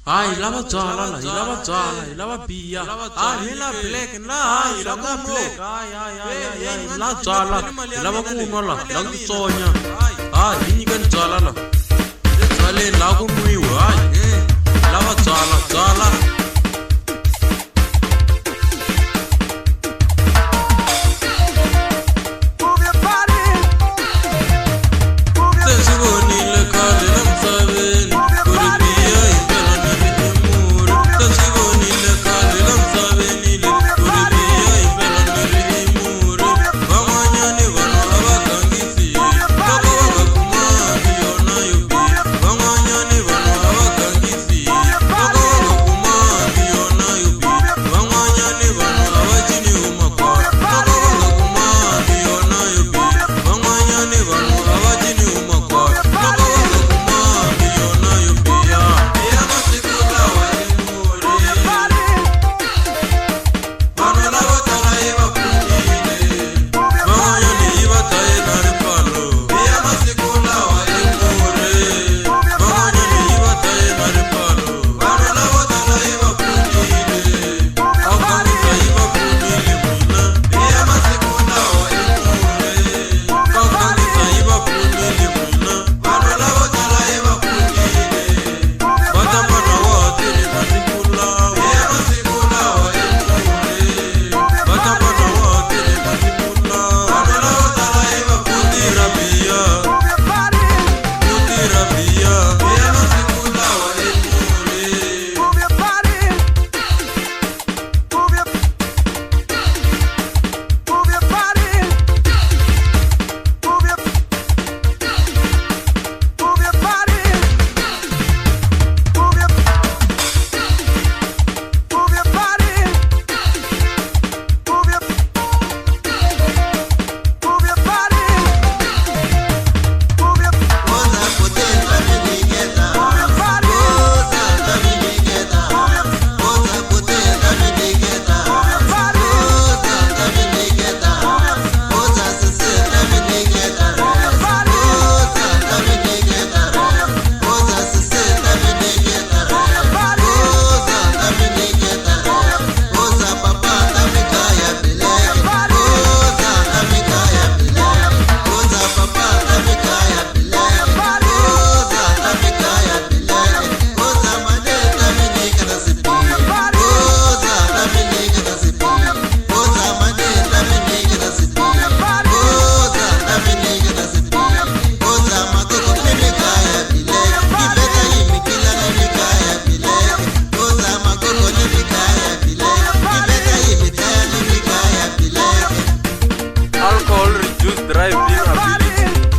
Hi lava dzala la, hi lava dzala, hi lava biya. Hi la black na, hi lava black. Hi la dzala, hi lava kunwa la, la ku tsonya. Hi nyika ni dzala la. Dzale la ku nwiwa. Hi lava dzala.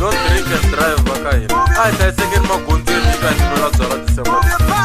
Don't drink and drive, Makai. I say, second, my country, you guys know that's all.